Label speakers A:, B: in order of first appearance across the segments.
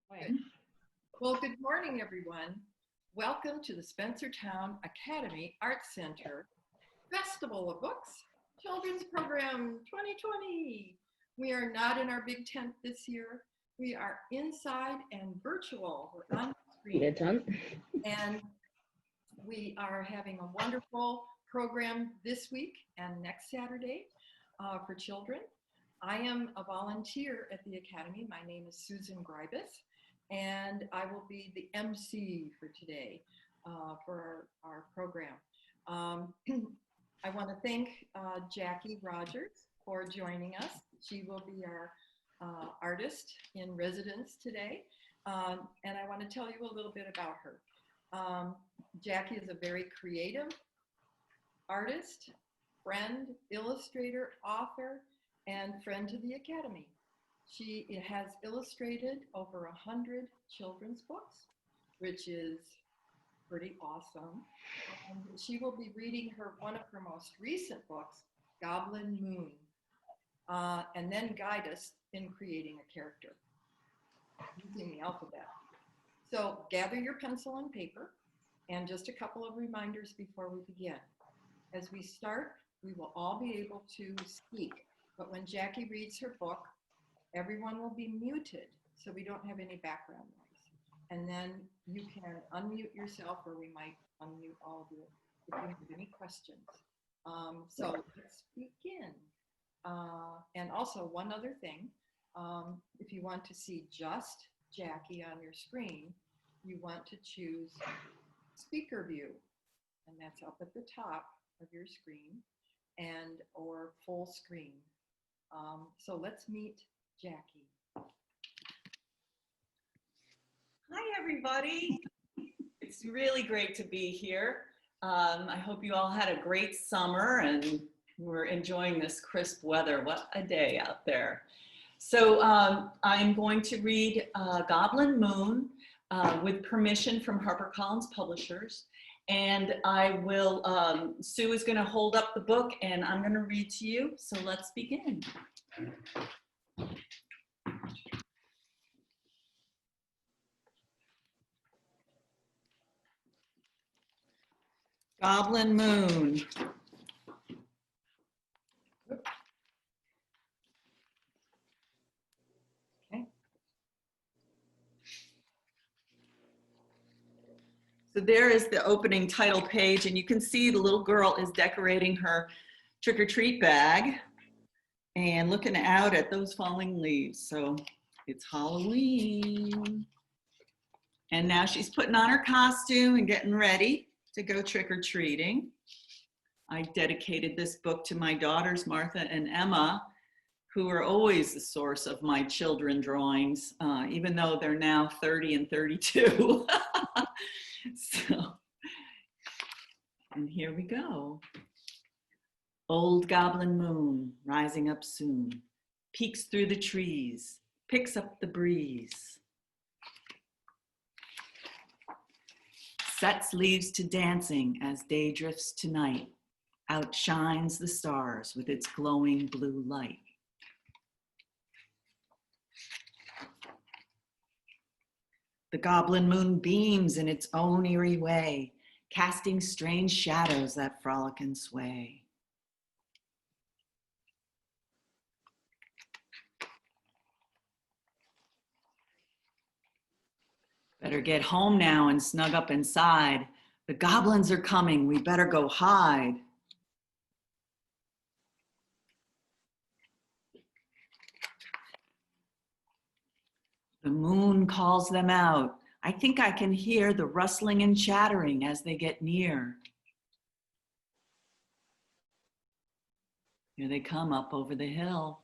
A: Right. Well, good morning, everyone. Welcome to the Spencertown Academy Arts Center Festival of Books Children's Program 2020. We are not in our big tent this year. We are inside and virtual. We're on screen. And we are having a wonderful program this week and next Saturday for children. I am a volunteer at the Academy. My name is Susan Gribus, and I will be the MC for today for our program. I want to thank Jackie Rogers for joining us. She will be our artist in residence today, and I want to tell you a little bit about her. Jackie is a very creative artist, friend, illustrator, author, and friend to the Academy. She has illustrated over 100 children's books, which is pretty awesome. And she will be reading one of her most recent books, Goblin Moon, and then guide us in creating a character using the alphabet. So gather your pencil and paper, and just a couple of reminders before we begin. As we start, we will all be able to speak, but when Jackie reads her book, everyone will be muted so we don't have any background noise. And then you can unmute yourself, or we might unmute all of you if you have any questions. So let's begin. And also one other thing, if you want to see just Jackie on your screen, you want to choose speaker view, and that's up at the top of your screen, and or full screen. So let's meet Jackie.
B: Hi, everybody. It's really great to be here. I hope you all had a great summer and we're enjoying this crisp weather. What a day out there. So I'm going to read Goblin Moon with permission from HarperCollins Publishers. And I will, Sue is going to hold up the book and I'm going to read to you. So let's begin. Goblin Moon. Okay. So there is the opening title page, and you can see the little girl is decorating her trick-or-treat bag and looking out at those falling leaves. So it's Halloween. And now she's putting on her costume and getting ready to go trick-or-treating. I dedicated this book to my daughters, Martha and Emma, who are always the source of my children drawings, even though they're now 30 and 32. So, and here we go. Old Goblin Moon, rising up soon, peeks through the trees, picks up the breeze. Sets leaves to dancing as day drifts to night, outshines the stars with its glowing blue light. The Goblin Moon beams in its own eerie way, casting strange shadows that frolic and sway. Better get home now and snug up inside. The goblins are coming, we better go hide. The moon calls them out. I think I can hear the rustling and chattering as they get near. Here they come up over the hill.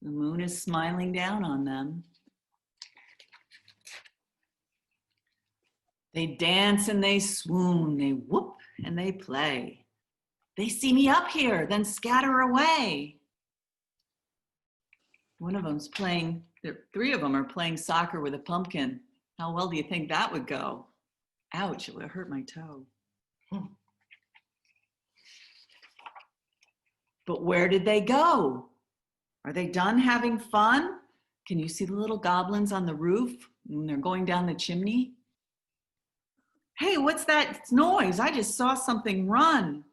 B: The moon is smiling down on them. They dance and they swoon, they whoop and they play. They see me up here, then scatter away. One of them's playing, three of them are playing soccer with a pumpkin. How well do you think that would go? Ouch, it would hurt my toe. But where did they go? Are they done having fun? Can you see the little goblins on the roof when they're going down the chimney? Hey, what's that noise? I just saw something run.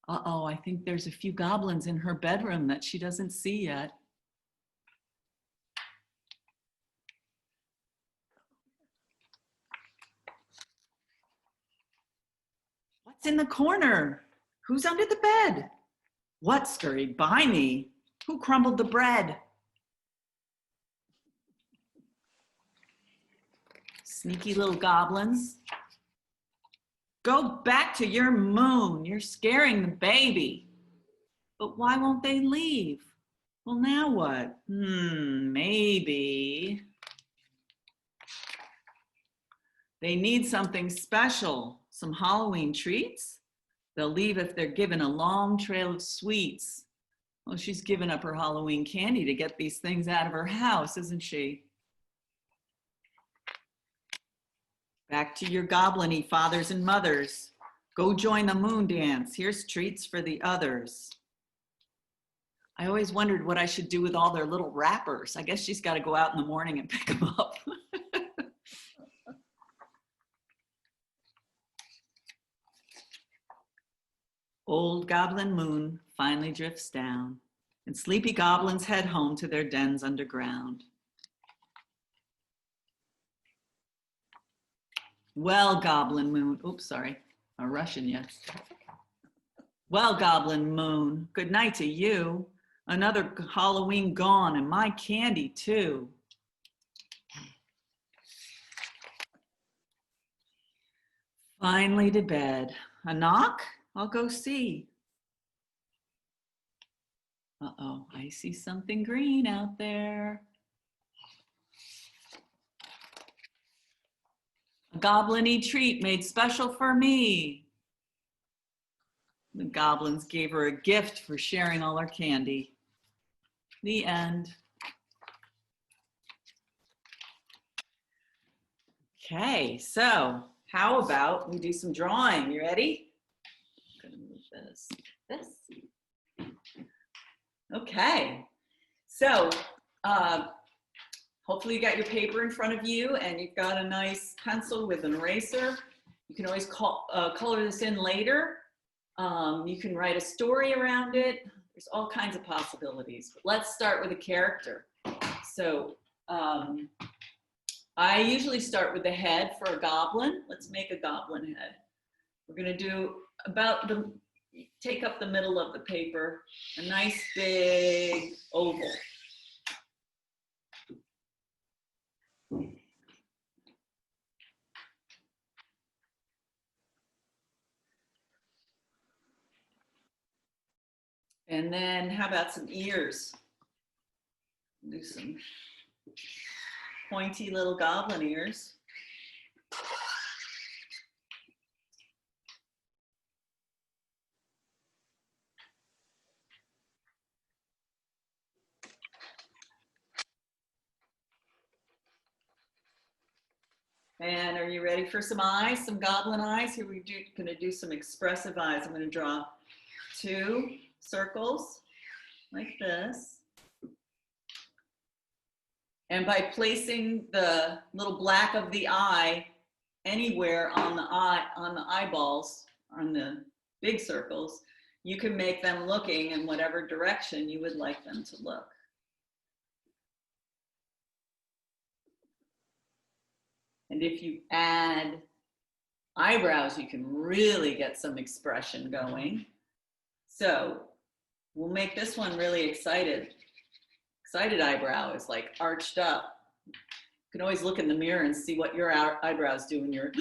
B: Uh-oh, I think there's a few goblins in her bedroom that she doesn't see yet. What's in the corner? Who's under the bed? What scurried by me? Who crumbled the bread? Sneaky little goblins. Go back to your moon. You're scaring the baby. But why won't they leave? Well, now what? Maybe they need something special. Some Halloween treats? They'll leave if they're given a long trail of sweets. Well, she's given up her Halloween candy to get these things out of her house, isn't she? Back to your goblin-y fathers and mothers. Go join the moon dance. Here's treats for the others. I always wondered what I should do with all their little wrappers. I guess she's got to go out in the morning and pick them up. Old goblin moon finally drifts down, and sleepy goblins head home to their dens underground. Well, goblin moon, oops, sorry, I'm rushing you. Well, goblin moon, good night to you. Another Halloween gone, and my candy too. Finally to bed. A knock? I'll go see. Uh-oh, I see something green out there. A goblin-y treat made special for me. The goblins gave her a gift for sharing all her candy. The end. Okay, so how about we do some drawing? You ready? I'm gonna move this. Okay, so hopefully you got your paper in front of you and you've got a nice pencil with an eraser. You can always color this in later. You can write a story around it. There's all kinds of possibilities. But let's start with a character. So I usually start with the head for a goblin. Let's make a goblin head. We're gonna do take up the middle of the paper, a nice big oval. And then how about some ears? Do some pointy little goblin ears. And are you ready for some eyes, some goblin eyes? Here we're gonna do some expressive eyes. I'm gonna draw 2 circles like this. And by placing the little black of the eye anywhere on the eyeballs, on the big circles, you can make them looking in whatever direction you would like them to look. And if you add eyebrows, you can really get some expression going. So we'll make this one really excited. Excited eyebrow is like arched up. You can always look in the mirror and see what your eyebrows do when you're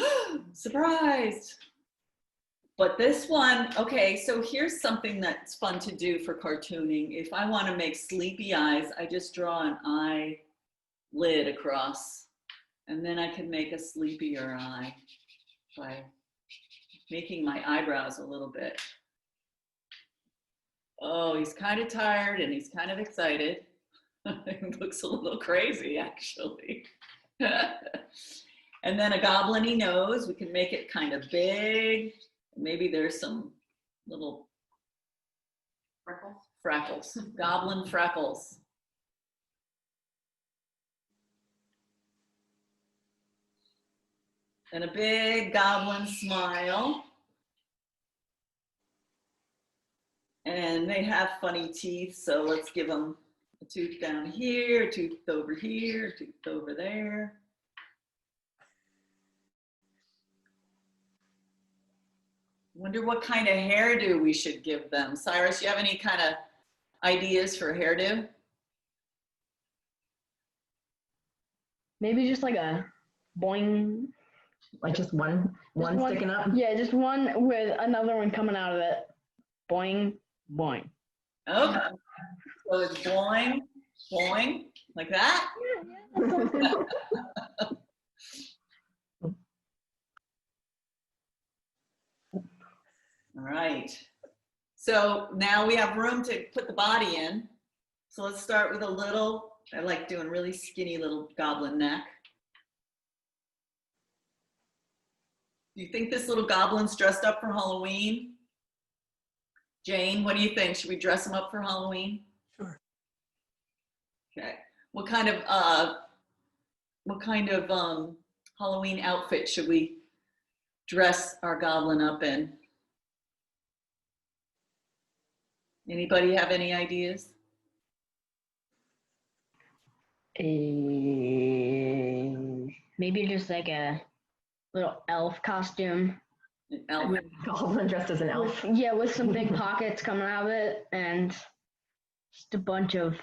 B: surprised. But this one, okay, so here's something that's fun to do for cartooning. If I want to make sleepy eyes, I just draw an eyelid across, and then I can make a sleepier eye by making my eyebrows a little bit. Oh, he's kind of tired and he's kind of excited. It looks a little crazy, actually. And then a goblin-y nose. We can make it kind of big. Maybe there's some little freckles. Goblin freckles. And a big goblin smile. And they have funny teeth, so let's give them a tooth down here, a tooth over here, a tooth over there. Wonder what kind of hairdo we should give them. Cyrus, you have any kind of ideas for hairdo?
C: Maybe just like a boing.
D: Like just one
C: Just one
D: sticking up?
C: Yeah, just one with another one coming out of it. Boing, boing.
B: Okay. So it's boing, boing, like that? All right. So now we have room to put the body in. So let's start with a little, I like doing really skinny little goblin neck. Do you think this little goblin's dressed up for Halloween? Jane, what do you think? Should we dress him up for Halloween?
D: Sure.
B: Okay. What kind of Halloween outfit should we dress our goblin up in? Anybody have any ideas?
C: Maybe just like a little elf costume.
B: An elf?
D: Goblin dressed as an elf.
C: With some big pockets coming out of it and just a bunch of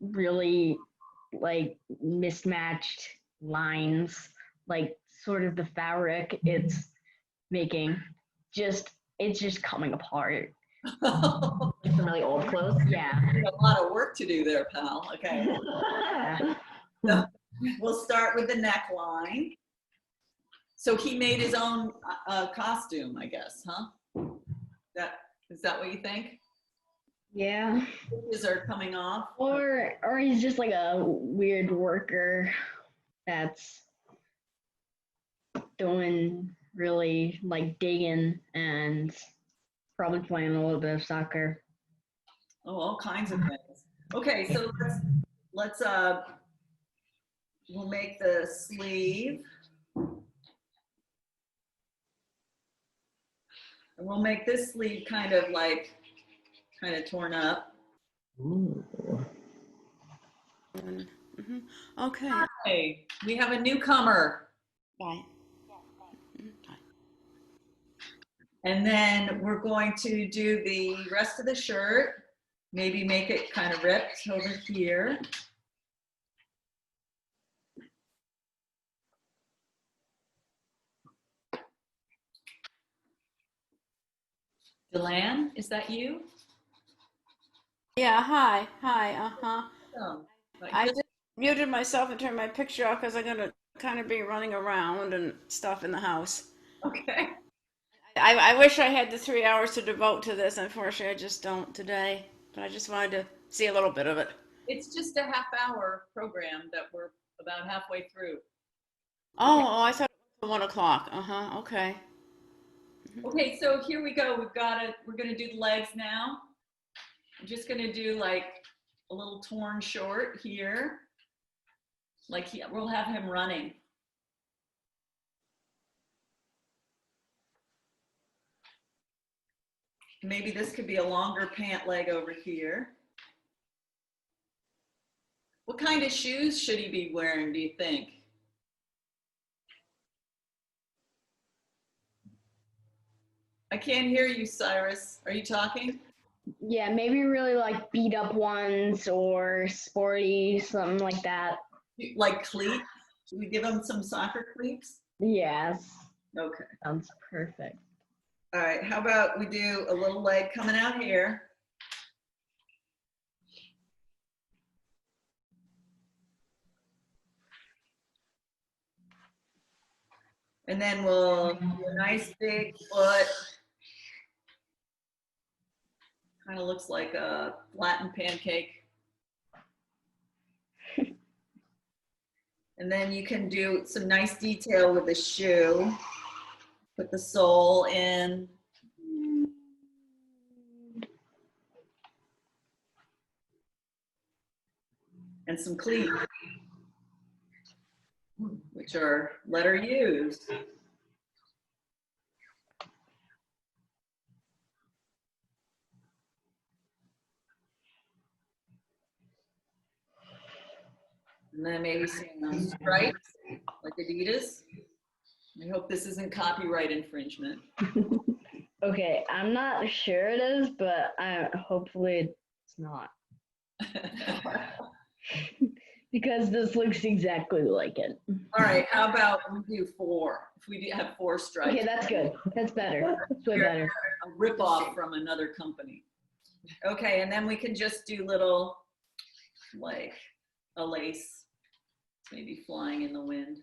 C: really like mismatched lines, like sort of the fabric it's making. It's just coming apart.
D: Like some really old clothes.
C: Yeah.
B: A lot of work to do there, pal. Okay. So we'll start with the neckline. So he made his own costume, I guess, huh? Is that what you think?
C: Yeah.
B: Stitches are coming off.
C: Or he's just like a weird worker that's doing really like digging and probably playing a little bit of soccer.
B: Oh, all kinds of things. Okay, so let's we'll make the sleeve. And we'll make this sleeve kind of torn up.
D: Ooh.
E: Mm-hmm. Okay.
B: Hey, we have a newcomer.
E: Bye.
B: And then we're going to do the rest of the shirt. Maybe make it kind of ripped over here. Delan, is that you?
E: Yeah, hi. Uh-huh.
B: Oh,
E: I just muted myself and turned my picture off because I'm gonna kind of be running around and stuff in the house.
B: okay.
E: I wish I had the 3 hours to devote to this. Unfortunately, I just don't today. But I just wanted to see a little bit of it.
B: It's just a half-hour program that we're about halfway through.
E: Oh, I thought it was 1 o'clock. Uh-huh. Okay.
B: Okay, so here we go. We're gonna do the legs now. I'm just gonna do like a little torn short here. We'll have him running. Maybe this could be a longer pant leg over here. What kind of shoes should he be wearing, do you think? I can't hear you, Cyrus. Are you talking?
C: Yeah, maybe really like beat up ones or sporty, something like that.
B: Like cleats? Should we give him some soccer cleats?
C: Yes.
B: Okay.
C: Sounds perfect.
B: All right, how about we do a little leg coming out here? And then we'll do a nice big foot. Kind of looks like a flattened pancake. And then you can do some nice detail with the shoe. Put the sole in. And some cleats. which are letter U's. And then maybe some stripes, like Adidas. I hope this isn't copyright infringement.
C: Okay, I'm not sure it is, but hopefully it's not. Because this looks exactly like it.
B: All right, how about we do 4? If we have 4 stripes.
C: Okay, that's good. That's better. That's way better.
B: A rip-off from another company. Okay, and then we can just do little, like a lace, maybe flying in the wind.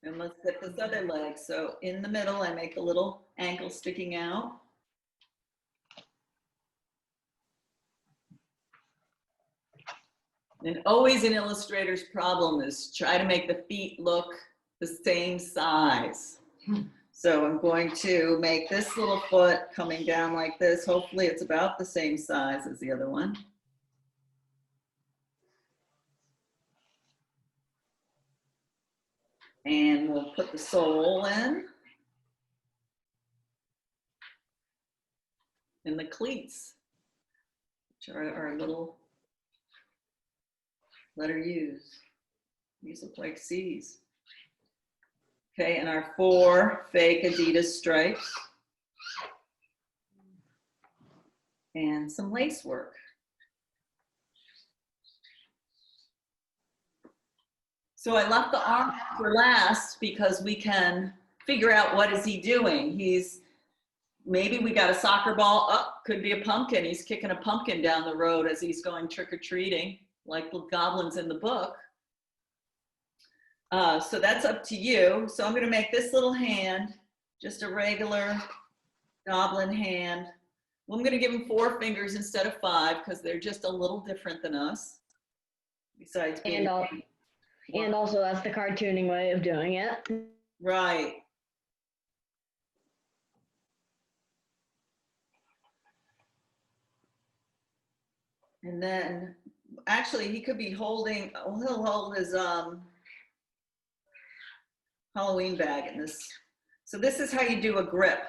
B: And let's get this other leg. So in the middle, I make a little ankle sticking out. And always an illustrator's problem is try to make the feet look the same size. So I'm going to make this little foot coming down like this. Hopefully it's about the same size as the other one. And we'll put the sole in. And the cleats, which are our little letter U's. These look like C's. Okay, and our 4 fake Adidas stripes. And some lace work. So I left the arm for last because we can figure out what is he doing. Maybe we got a soccer ball, could be a pumpkin. He's kicking a pumpkin down the road as he's going trick-or-treating, like the goblins in the book. So that's up to you. So I'm gonna make this little hand, just a regular goblin hand. Well, I'm gonna give him 4 fingers instead of 5 because they're just a little different than us. Besides being
C: And also that's the cartooning way of doing it.
B: right. And then, actually, he could be holding, he'll hold his Halloween bag in this. So this is how you do a grip.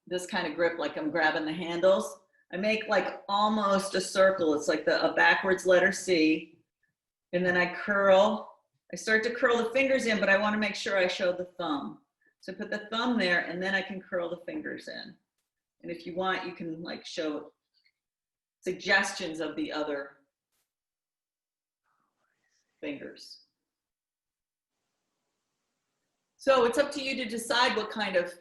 B: This kind of grip, like I'm grabbing the handles. I make like almost a circle. It's like a backwards letter C. And then I curl. I start to curl the fingers in, but I want to make sure I show the thumb. So put the thumb there, and then I can curl the fingers in. And if you want, you can like show suggestions of the other fingers. So it's up to you to decide what kind of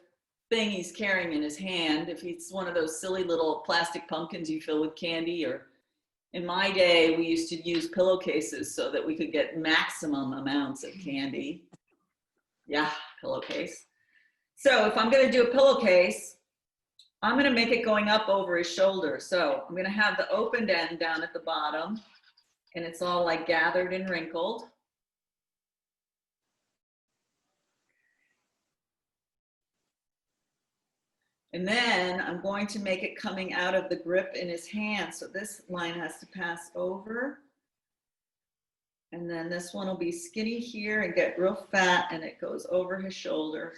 B: thing he's carrying in his hand. If it's one of those silly little plastic pumpkins you fill with candy, or in my day, we used to use pillowcases so that we could get maximum amounts of candy. Yeah, pillowcase. So if I'm gonna do a pillowcase, I'm gonna make it going up over his shoulder. So I'm gonna have the opened end down at the bottom, and it's all like gathered and wrinkled. And then I'm going to make it coming out of the grip in his hand. So this line has to pass over. And then this one will be skinny here and get real fat, and it goes over his shoulder.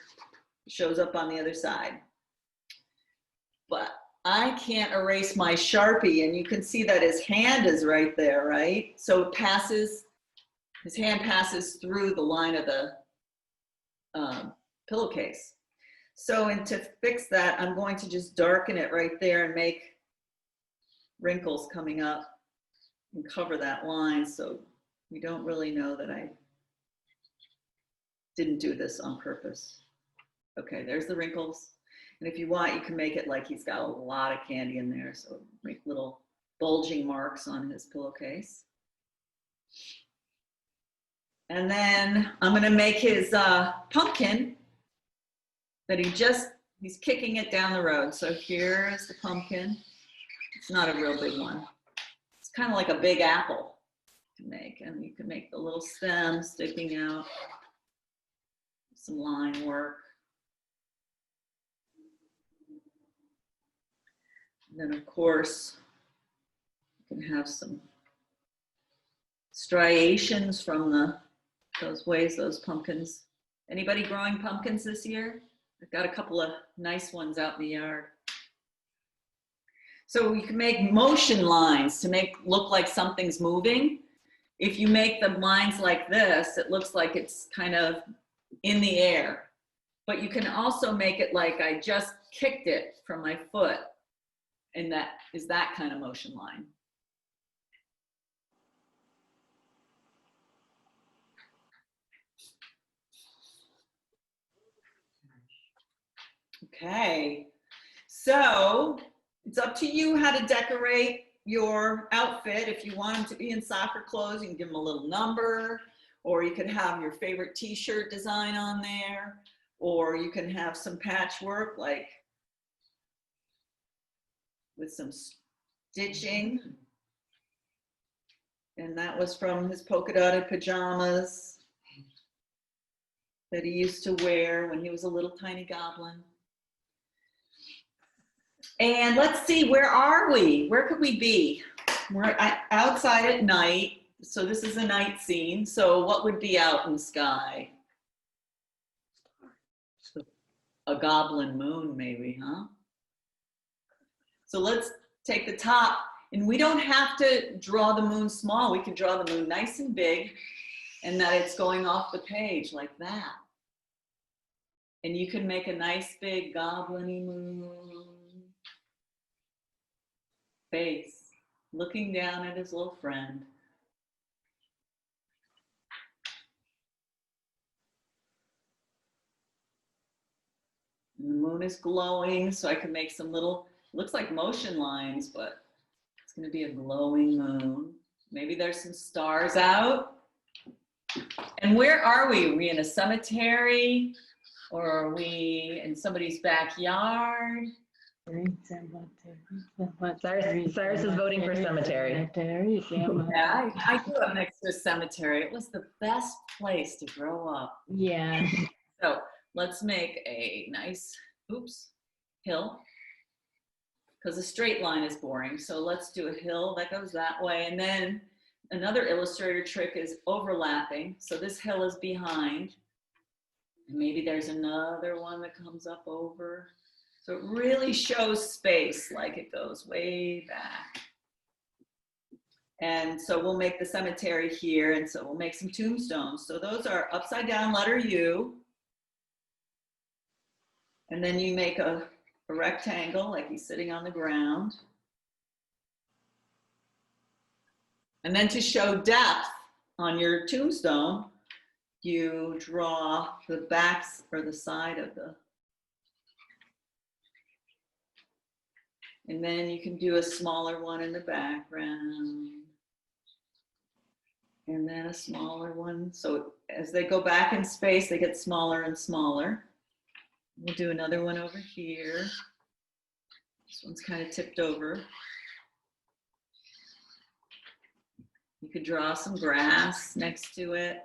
B: It shows up on the other side. But I can't erase my Sharpie, and you can see that his hand is right there, right? So it passes, his hand passes through the line of the pillowcase. So, and to fix that, I'm going to just darken it right there and make wrinkles coming up and cover that line, so we don't really know that I didn't do this on purpose. Okay, there's the wrinkles. And if you want, you can make it like he's got a lot of candy in there, so make little bulging marks on his pillowcase. And then I'm gonna make his pumpkin that he's kicking it down the road. So here's the pumpkin. It's not a real big one. It's kind of like a big apple to make. And you can make the little stem sticking out, some line work. And then of course, can have some striations from those ways those pumpkins. Anybody growing pumpkins this year? I've got a couple of nice ones out in the yard. So you can make motion lines to look like something's moving. If you make the lines like this, it looks like it's kind of in the air. But you can also make it like I just kicked it from my foot. And that is that kind of motion line. Okay, so it's up to you how to decorate your outfit. If you want them to be in soccer clothes, you can give them a little number, or you could have your favorite t-shirt design on there, or you can have some patchwork like with some stitching. And that was from his polka dotted pajamas that he used to wear when he was a little tiny goblin. And let's see, where are we? Where could we be? We're outside at night. So this is a night scene. So what would be out in the sky? A goblin moon, maybe, huh? So let's take the top, and we don't have to draw the moon small. We can draw the moon nice and big, and that it's going off the page like that. And you can make a nice big goblin-y moon face, looking down at his little friend. And the moon is glowing, so I can make some little, looks like motion lines, but it's going to be a glowing moon. Maybe there's some stars out. And where are we? Are we in a cemetery? Or are we in somebody's backyard?
D: Cyrus is voting for cemetery.
B: Yeah, I grew up next to a cemetery. It was the best place to grow up.
C: Yeah.
B: So let's make a nice, hill. Because a straight line is boring. So let's do a hill that goes that way. And then another illustrator trick is overlapping. So this hill is behind. And maybe there's another one that comes up over. So it really shows space, like it goes way back. And so we'll make the cemetery here, and so we'll make some tombstones. So those are upside down letter U. And then you make a rectangle, like he's sitting on the ground. And then to show depth on your tombstone, you draw the backs or the side of the, and then you can do a smaller one in the background. And then a smaller one. So as they go back in space, they get smaller and smaller. We'll do another one over here. This one's kind of tipped over. You could draw some grass next to it.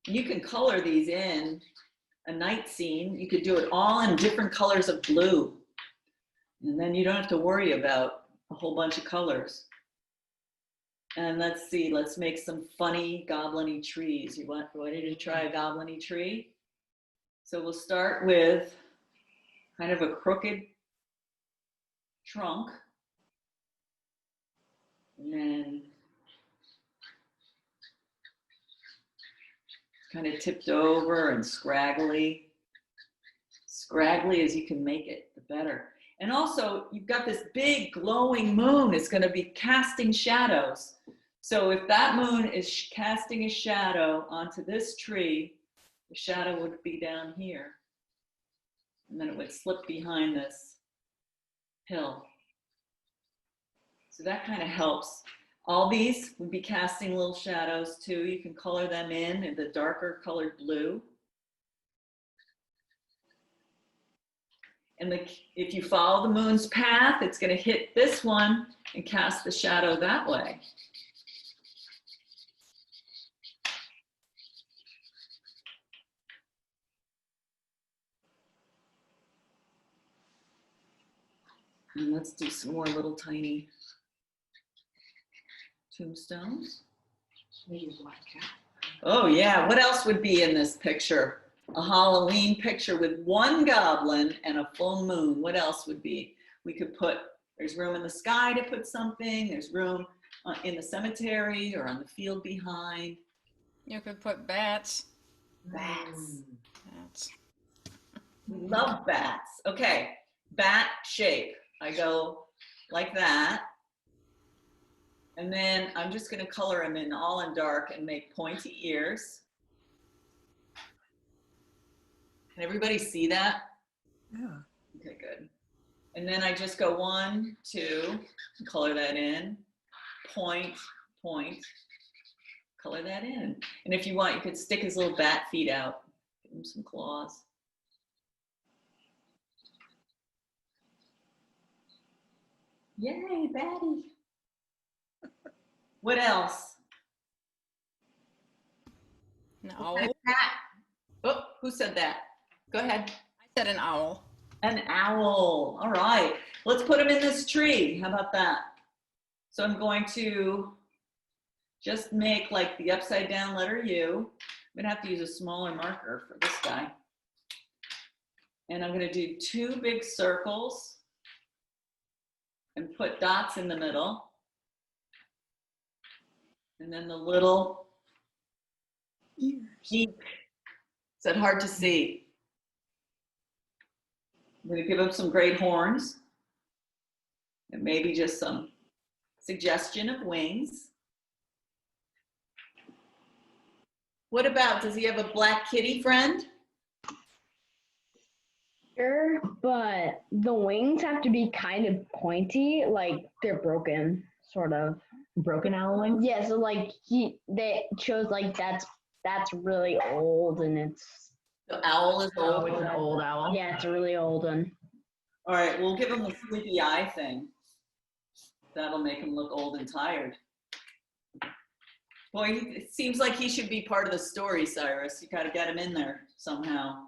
B: You can color these in a night scene. You could do it all in different colors of blue. And then you don't have to worry about a whole bunch of colors. And let's see, let's make some funny goblin-y trees. You ready to try a goblin-y tree? So we'll start with kind of a crooked trunk. And then kind of tipped over and scraggly. Scraggly as you can make it, the better. And also, you've got this big glowing moon. It's going to be casting shadows. So if that moon is casting a shadow onto this tree, the shadow would be down here. And then it would slip behind this hill. So that kind of helps. All these would be casting little shadows too. You can color them in the darker colored blue. And if you follow the moon's path, it's going to hit this one and cast the shadow that way. And let's do some more little tiny Tombstones. Oh yeah, what else would be in this picture? A Halloween picture with one goblin and a full moon. What else would be? We could put, there's room in the sky to put something. There's room in the cemetery or on the field behind.
E: You could put bats.
B: Bats.
E: Bats.
B: We love bats. Okay, bat shape. I go like that. And then I'm just going to color him in all in dark and make pointy ears. Can everybody see that?
F: Yeah.
B: Okay, good. And then I just go 1, 2, color that in, point, point, color that in. And if you want, you could stick his little bat feet out, give him some claws. Yay, Batty. What else?
E: An
B: What kind
E: owl.
B: of cat? Oh, who said that? Go ahead.
E: I said an owl.
B: An owl. All right. Let's put him in this tree. How about that? So I'm going to just make like the upside down letter U. I'm going to have to use a smaller marker for this guy. And I'm going to do 2 big circles and put dots in the middle. And then the little beak. Is that hard to see? I'm going to give him some great horns and maybe just some suggestion of wings. What about, does he have a black kitty friend?
C: Sure, but the wings have to be kind of pointy, like they're broken, sort of.
D: Broken owl wings?
C: Yeah, so like they shows like that's really old and it's
B: The owl is
D: Oh,
B: old.
D: it's an old owl.
C: yeah, it's a really old one.
B: All right, we'll give him the sleepy eye thing. That'll make him look old and tired. Boy, it seems like he should be part of the story, Cyrus. You gotta get him in there somehow.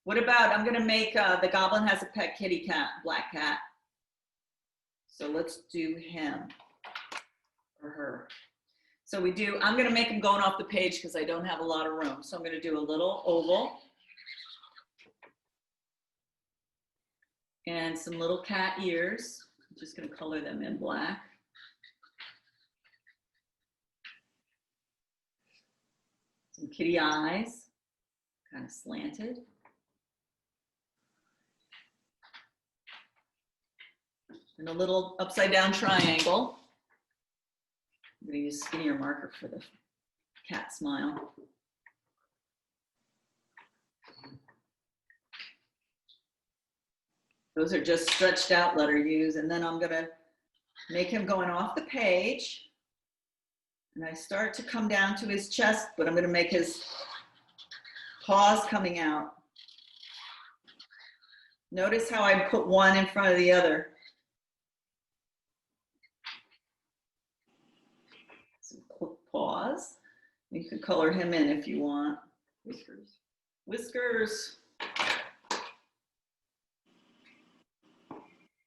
B: What about, I'm gonna make, the goblin has a pet kitty cat, black cat. So let's do him or her. So we do, I'm gonna make him going off the page because I don't have a lot of room. So I'm gonna do a little oval. And some little cat ears. I'm just gonna color them in black. Some kitty eyes, kind of slanted. And a little upside down triangle. I'm gonna use skinnier marker for the cat smile. Those are just stretched out letter U's, and then I'm gonna make him going off the page. And I start to come down to his chest, but I'm gonna make his paws coming out. Notice how I put one in front of the other. Some paws. You could color him in if you want. Whiskers. Whiskers.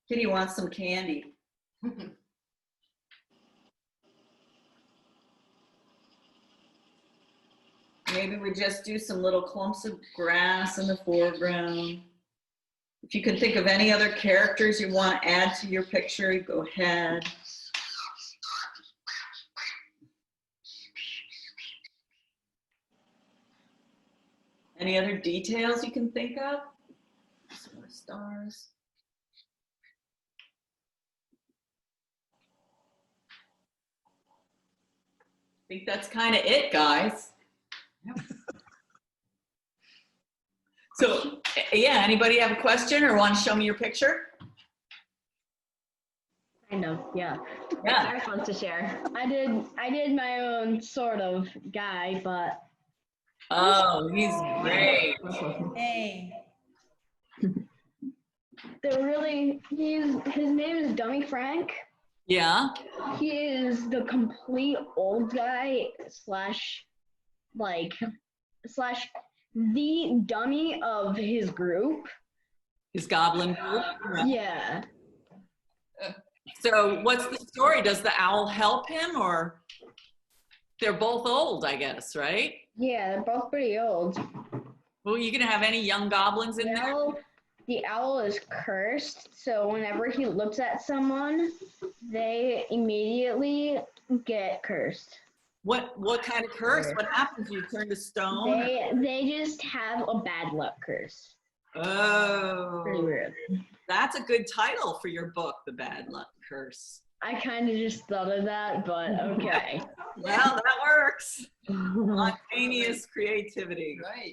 B: Kitty wants some candy. Maybe we just do some little clumps of grass in the foreground. If you can think of any other characters you want to add to your picture, go ahead. Any other details you can think of? Some more stars. I think that's kind of it, guys. So, yeah, anybody have a question or want to show me your picture?
C: Kind of, yeah.
B: Yeah.
D: Cyrus wants to share.
C: I did my own sort of guy, but
B: Oh, he's great.
F: Hey.
C: his name is Dummy Frank.
B: Yeah.
C: He is the complete old guy slash the dummy of his group.
B: His goblin group.
C: Yeah.
B: So what's the story? Does the owl help him, or they're both old, I guess, right?
C: Yeah, they're both pretty old.
B: Well, you gonna have any young goblins in there?
C: The owl is cursed, so whenever he looks at someone, they immediately get cursed.
B: What kind of curse? What happens? You turn to stone?
C: They just have a bad luck curse. Pretty
B: Oh,
C: weird.
B: that's a good title for your book, The Bad Luck Curse.
C: I kind of just thought of that, but okay.
B: Well, that works. Spontaneous creativity.
A: Right.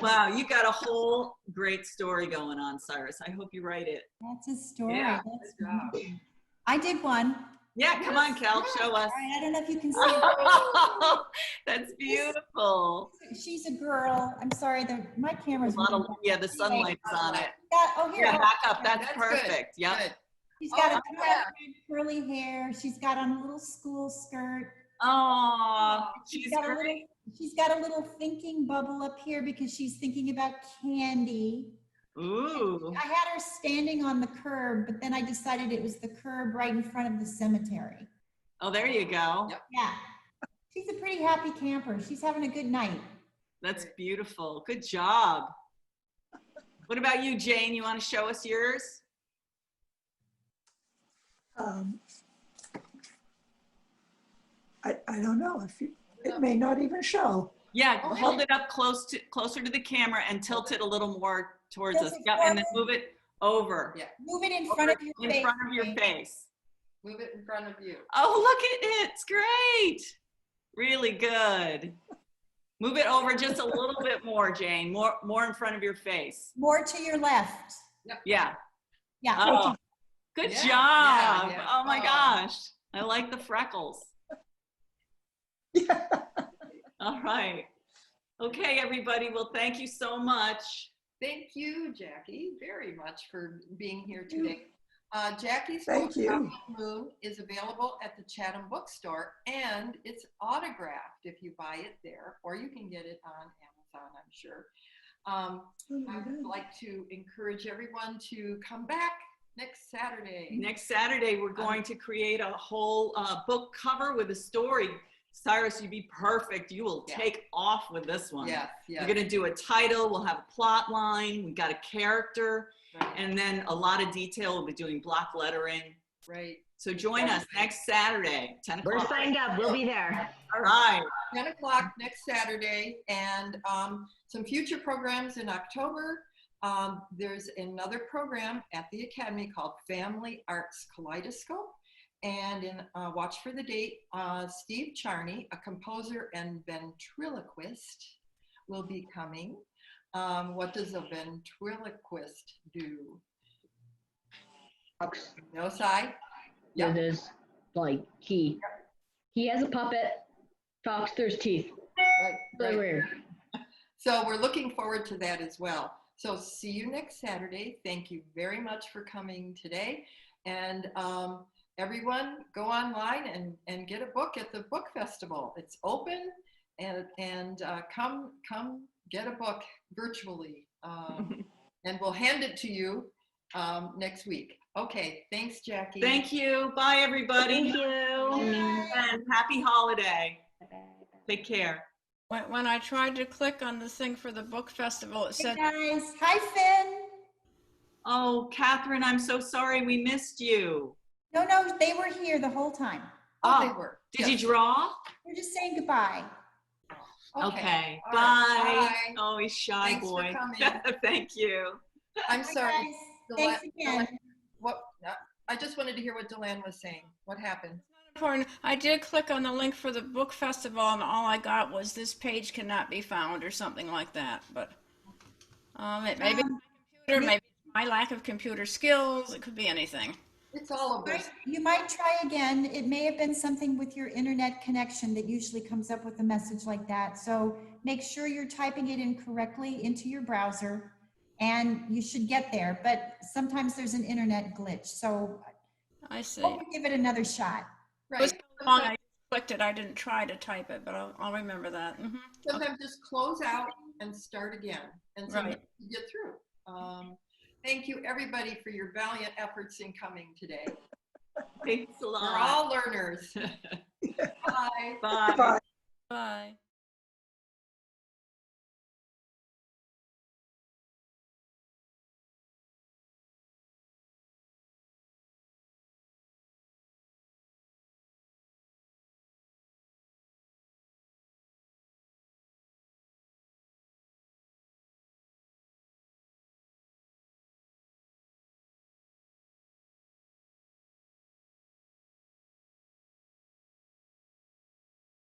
B: Wow, you got a whole great story going on, Cyrus. I hope you write it.
F: That's a story.
B: Yeah.
F: That's
A: Good job.
F: wonderful. I did one.
B: Yeah, come on, Cal, show us.
F: All right, I don't know if you can see it.
B: That's beautiful.
F: She's a girl. I'm sorry, my camera's moving.
B: Yeah, the sunlight is on it.
F: Oh, here.
B: Yeah, back up. That's
A: Good.
B: perfect. Yep.
A: Good.
F: She's got
A: Oh,
F: a
A: yeah.
F: curly hair. She's got on a little school skirt.
B: Oh, she's
F: got
B: great.
F: she's got a little thinking bubble up here because she's thinking about candy.
B: Ooh.
F: I had her standing on the curb, but then I decided it was the curb right in front of the cemetery.
B: Oh, there you go.
A: Yep.
F: Yeah. She's a pretty happy camper. She's having a good night.
B: That's beautiful. Good job. What about you, Jane? You want to show us yours?
G: I don't know if you, it may not even show.
B: Yeah,
A: Oh,
B: hold it up closer to the camera and tilt it a little more towards
F: Tilt
B: us.
F: it
B: Yep, and then move it over.
A: Yeah.
F: Move it in front of your face.
B: In front of your face.
A: Move it in front of you.
B: Oh, look at it. It's great. Really good. Move it over just a little bit more, Jane. More in front of your face.
F: More to your left.
B: Yeah.
F: Yeah.
B: Oh, good
A: Yeah,
B: job.
A: yeah.
B: Oh my
A: Oh.
B: gosh. I like the freckles. All right. Okay, everybody. Well, thank you so much.
A: Thank you, Jackie, very much for being here today. Jackie's
G: Thank
A: book,
G: you.
A: Goblin Moon, is available at the Chatham Bookstore, and it's autographed if you buy it there, or you can get it on Amazon, I'm sure. I would like to encourage everyone to come back next Saturday.
B: Next Saturday, we're going to create a whole book cover with a story. Cyrus, you'd be perfect. You will
A: Yeah.
B: take off with this one.
A: Yes, yes.
B: We're going to do a title. We'll have a plot line. We got a character.
A: Right,
B: And then a lot of detail. We'll be doing block lettering.
A: right.
B: So join us next Saturday, 10
D: We're
B: o'clock.
D: signed up. We'll be there.
B: All right.
A: 10 o'clock next Saturday, and some future programs in October. There's another program at the Academy called Family Arts Kaleidoscope. And in watch for the date, Steve Charney, a composer and ventriloquist, will be coming. What does a ventriloquist do?
C: Talks.
A: No, Sai? Yeah.
C: It is like he has a puppet, talks through his teeth.
A: Right,
C: Really
A: right.
C: weird.
A: So we're looking forward to that as well. So see you next Saturday. Thank you very much for coming today. And everyone go online and get a book at the book festival. It's open, and come get a book virtually. And we'll hand it to you next week. Okay, thanks, Jackie.
B: Thank you. Bye, everybody.
D: Thank you.
B: And happy holiday. Take care.
E: When I tried to click on the thing for the book festival, it
F: Hey
E: said,
F: guys. Hi, Finn.
B: Oh, Catherine, I'm so sorry we missed you.
F: No, they were here the whole time.
A: Oh, they
B: Oh,
A: were.
B: did
A: Yes.
B: you draw?
F: We're just saying goodbye.
B: Okay.
A: All
B: Bye.
A: right. Bye.
B: Oh, he's shy
A: Thanks for
B: boy.
A: coming.
B: Thank you.
A: I'm
F: Bye,
A: sorry.
F: guys. Thanks again.
A: What? I just wanted to hear what Delanne was saying. What happened?
E: important. I did click on the link for the book festival, and all I got was this page cannot be found or something like that. But it may be my computer, maybe it's my lack of computer skills. It could be anything.
A: It's all of this.
F: You might try again. It may have been something with your internet connection that usually comes up with a message like that. So make sure you're typing it in correctly into your browser, and you should get there. But sometimes there's an internet glitch. So
E: I see.
F: hope you give it another shot.
E: It was
A: Right.
E: so long I clicked it. I didn't try to type it, but I'll remember that.
A: Sometimes just close out and start again, and sometimes
E: Right.
A: you get through. Thank you, everybody, for your valiant efforts in coming today.
B: Thanks a
A: We're
B: lot.
A: all learners. Bye.
B: Bye.
G: Bye.
E: Bye.